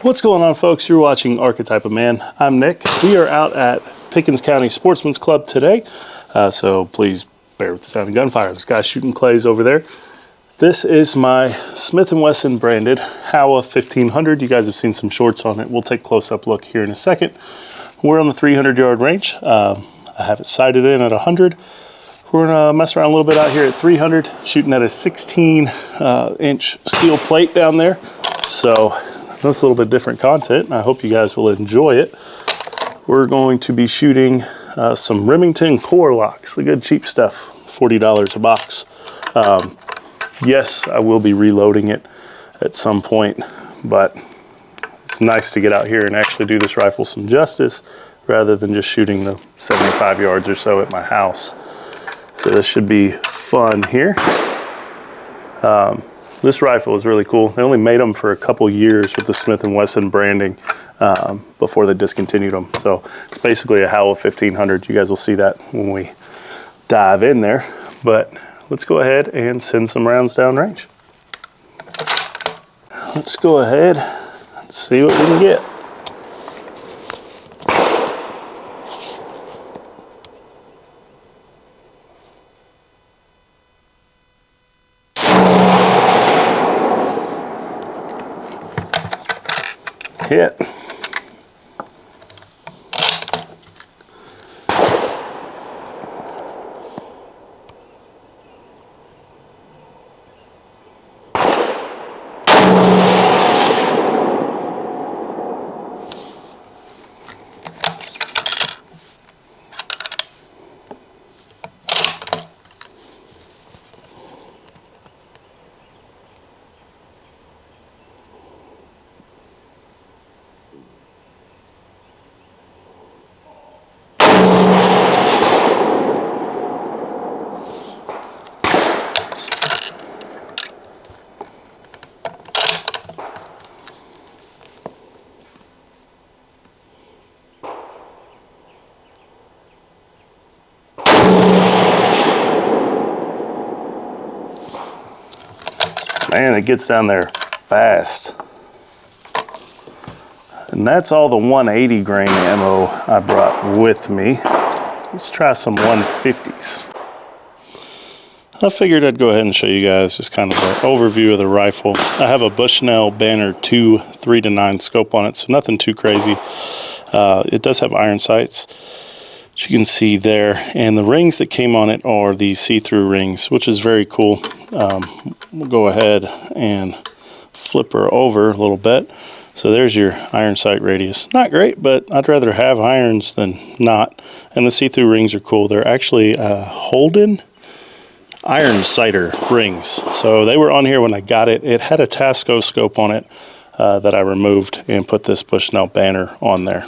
What's going on, folks? You're watching Archetype of Man. I'm Nick. We are out at Pickens County Sportsman's Club today, so please bear with the sound of gunfire. This guy's shooting clays over there. This is my Smith and Wesson branded Howa 1500. You guys have seen some shorts on it. We'll take a close-up look here in a second. We're on the 300-yard range. I have it sighted in at 100. We're gonna mess around a little bit out here at 300, shooting at a 16-inch steel plate down there. So that's a little bit different content, and I hope you guys will enjoy it. We're going to be shooting some Remington core locks, the good cheap stuff, $40 a box. Yes, I will be reloading it at some point, but it's nice to get out here and actually do this rifle some justice rather than just shooting the 75 yards or so at my house. So this should be fun here. This rifle is really cool. They only made them for a couple years with the Smith and Wesson branding before they discontinued them. So it's basically a Howa 1500. You guys will see that when we dive in there. But let's go ahead and send some rounds down range. Let's go ahead and see what we can get. Hit. Man, it gets down there fast. And that's all the 180 grain ammo I brought with me. Let's try some 150s. I figured I'd go ahead and show you guys just kind of an overview of the rifle. I have a Bushnell Banner 2 3-9 scope on it, so nothing too crazy. It does have iron sights, which you can see there, and the rings that came on it are the see-through rings, which is very cool. We'll go ahead and flip her over a little bit. So there's your iron sight radius. Not great, but I'd rather have irons than not. And the see-through rings are cool. They're actually Holden iron sighter rings. So they were on here when I got it. It had a Tasco scope on it that I removed and put this Bushnell Banner on there.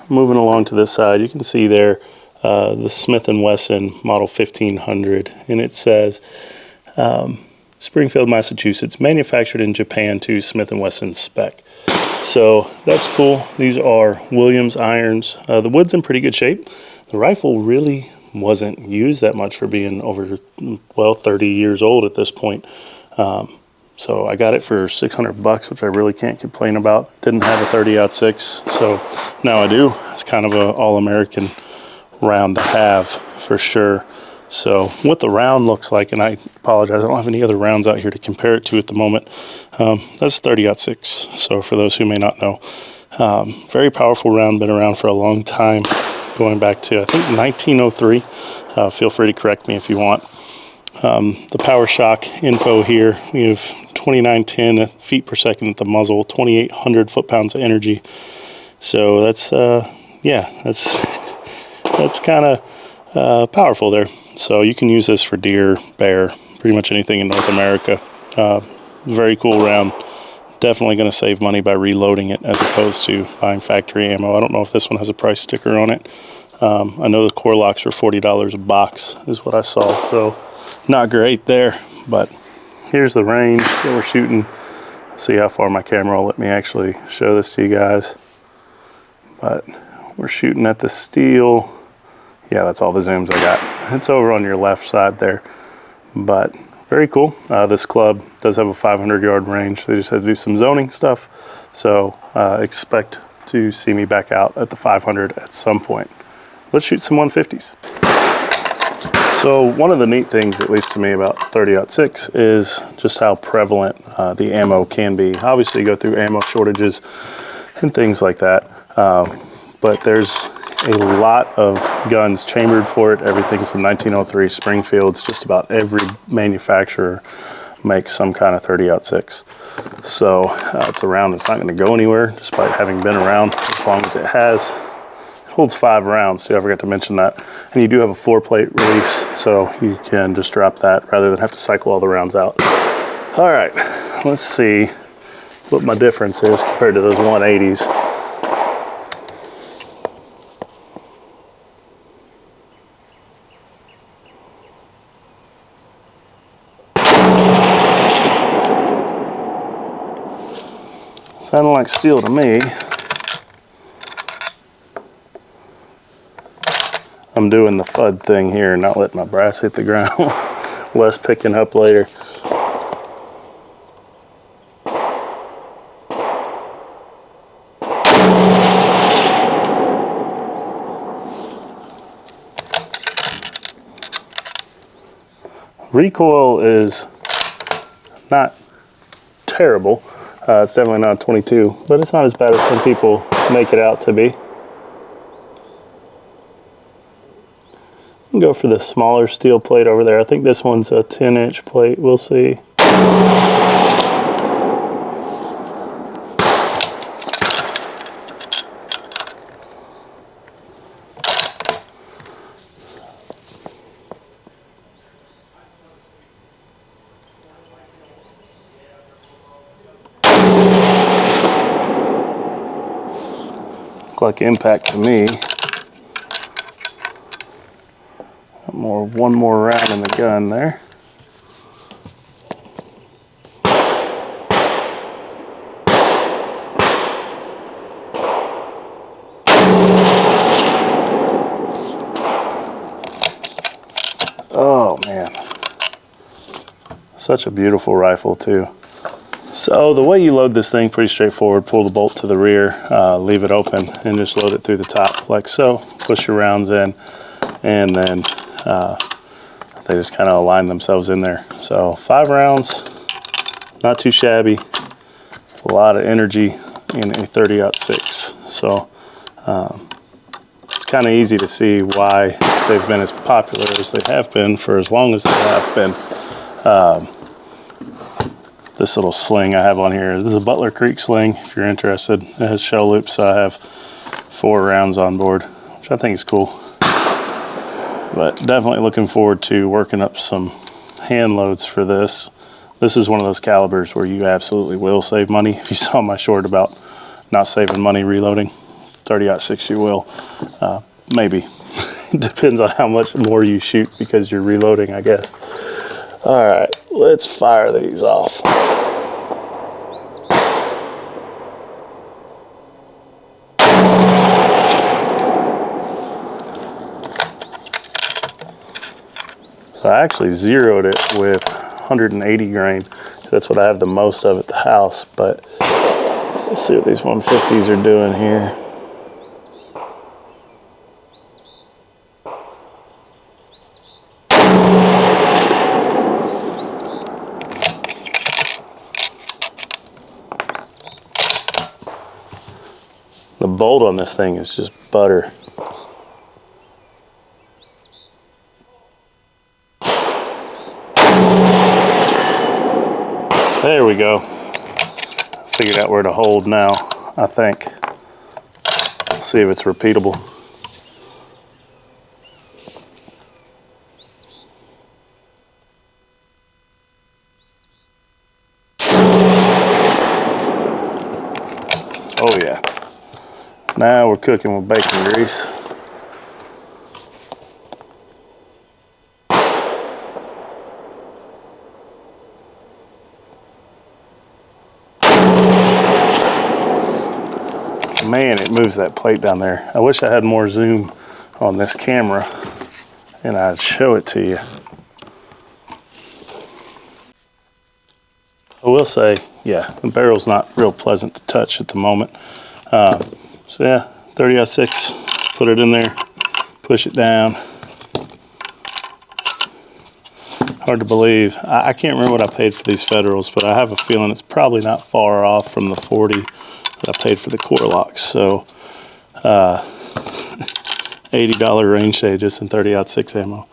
Moving along to this side, you can see there the Smith and Wesson model 1500, and it says Springfield, Massachusetts, manufactured in Japan to Smith and Wesson spec. So that's cool. These are Williams irons. The wood's in pretty good shape. The rifle really wasn't used that much for being over, well, 30 years old at this point. So I got it for 600 bucks, which I really can't complain about. Didn't have a 30-06, so now I do. It's kind of an all-American round to have for sure. So what the round looks like, and I apologize, I don't have any other rounds out here to compare it to at the moment. That's 30-06, so for those who may not know. Very powerful round, been around for a long time, going back to, I think, 1903. Feel free to correct me if you want. The power shock info here, we have 2910 feet per second at the muzzle, 2,800 foot-pounds of energy. So that's, yeah, that's kind of powerful there. So you can use this for deer, bear, pretty much anything in North America. Very cool round. Definitely going to save money by reloading it as opposed to buying factory ammo. I don't know if this one has a price sticker on it. I know the core locks are $40 a box is what I saw, so not great there, but here's the range that we're shooting. See how far my camera will let me actually show this to you guys. But we're shooting at the steel. Yeah, that's all the zooms I got. It's over on your left side there. But very cool. This club does have a 500-yard range. They just had to do some zoning stuff. So expect to see me back out at the 500 at some point. Let's shoot some 150s. So one of the neat things, at least to me, about 30-06 is just how prevalent the ammo can be. Obviously, you go through ammo shortages and things like that. But there's a lot of guns chambered for it, everything from 1903 Springfields. Just about every manufacturer makes some kind of 30-06. So it's a round that's not going to go anywhere, despite having been around as long as it has. It holds 5 rounds, so I forgot to mention that. And you do have a 4-plate release, so you can just drop that rather than have to cycle all the rounds out. All right, let's see what my difference is compared to those 180s. Sounding like steel to me. I'm doing the FUD thing here, not letting my brass hit the ground. Less picking up later. Recoil is not terrible. It's definitely not a 22, but it's not as bad as some people make it out to be. Go for the smaller steel plate over there. I think this one's a 10-inch plate. We'll see. Look like impact to me. One more round in the gun there. Oh man, such a beautiful rifle too. So the way you load this thing, pretty straightforward. Pull the bolt to the rear, leave it open, and just load it through the top like so. Push your rounds in, and then they just kind of align themselves in there. So 5 rounds, not too shabby. A lot of energy in a 30-06. So it's kind of easy to see why they've been as popular as they have been for as long as they have been. This little sling I have on here, this is a Butler Creek sling, if you're interested. It has shell loops, so I have 4 rounds on board, which I think is cool. But definitely looking forward to working up some hand loads for this. This is one of those calibers where you absolutely will save money. If you saw my short about not saving money reloading, 30-06 you will. Maybe. It depends on how much more you shoot because you're reloading, I guess. All right, let's fire these off. So I actually zeroed it with 180 grain. That's what I have the most of at the house, but let's see what these 150s are doing here. The bolt on this thing is just butter. There we go. Figured out where to hold now, I think. Let's see if it's repeatable. Oh yeah. Now we're cooking with bacon grease. Man, it moves that plate down there. I wish I had more zoom on this camera and I'd show it to you. I will say, yeah, the barrel's not real pleasant to touch at the moment. So yeah, 30-06, put it in there, push it down. Hard to believe. I can't remember what I paid for these Federals, but I have a feeling it's probably not far off from the 40 that I paid for the core locks. So $80 range just in 30-06 ammo,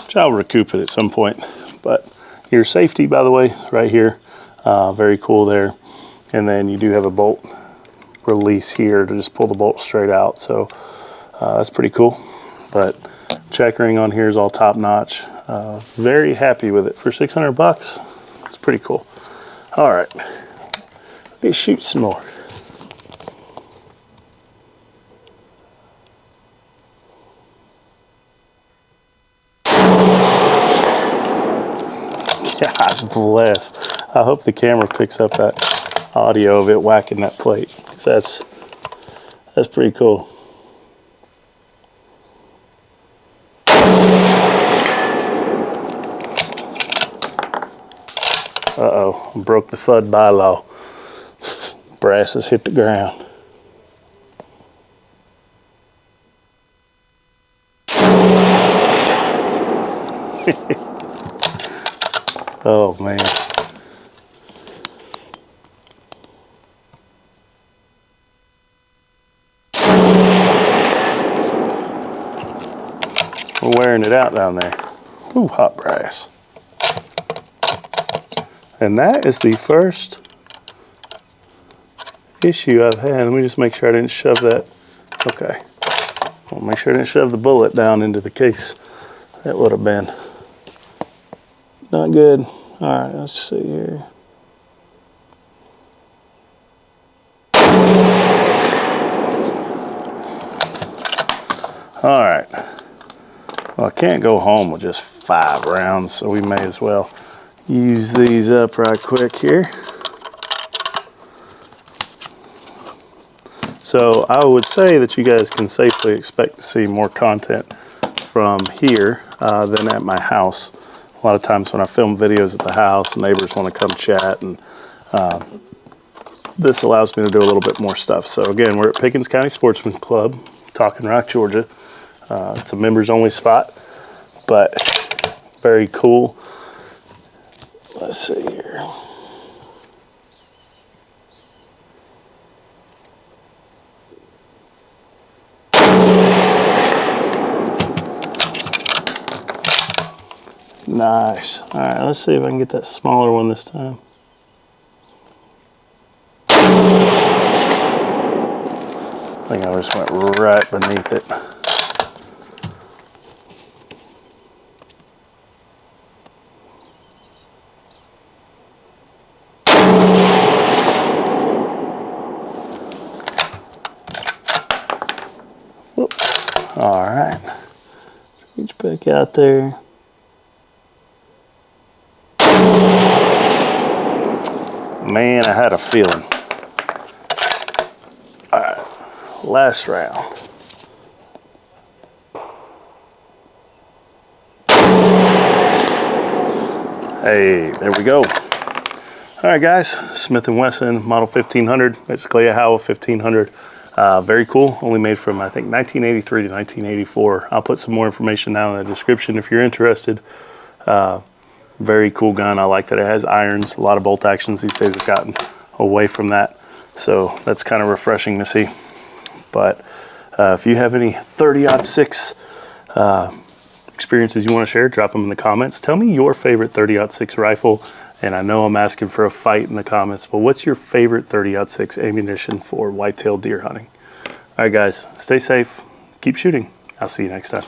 which I'll recoup it at some point. But your safety, by the way, right here, very cool there. And then you do have a bolt release here to just pull the bolt straight out. So that's pretty cool. But checkering on here is all top notch. Very happy with it for 600 bucks. It's pretty cool. All right, let's shoot some more. God bless. I hope the camera picks up that audio of it whacking that plate. That's pretty cool. Uh-oh, broke the FUD bylaw. Brass has hit the ground. Oh man. We're wearing it out down there. Ooh, hot brass. And that is the first issue I've had. Let me just make sure I didn't shove that. Okay. Well, make sure I didn't shove the bullet down into the case. That would have been not good. All right, let's see here. All right. Well, I can't go home with just 5 rounds, so we may as well use these up right quick here. So I would say that you guys can safely expect to see more content from here than at my house. A lot of times when I film videos at the house, neighbors want to come chat, and this allows me to do a little bit more stuff. So again, we're at Pickens County Sportsman Club, Talking Rock, Georgia. It's a members only spot, but very cool. Let's see here. Nice. All right, let's see if I can get that smaller one this time. I think I just went right beneath it. All right, reach back out there. Man, I had a feeling. All right, last round. Hey, there we go. All right, guys, Smith and Wesson Model 1500, basically a Howa 1500. Very cool, only made from, I think, 1983 to 1984. I'll put some more information down in the description if you're interested. Very cool gun. I like that it has irons. A lot of bolt actions these days have gotten away from that. So that's kind of refreshing to see. But if you have any 30-06 experiences you want to share, drop them in the comments. Tell me your favorite 30-06 rifle. And I know I'm asking for a fight in the comments, but what's your favorite 30-06 ammunition for whitetail deer hunting? All right, guys, stay safe. Keep shooting. I'll see you next time.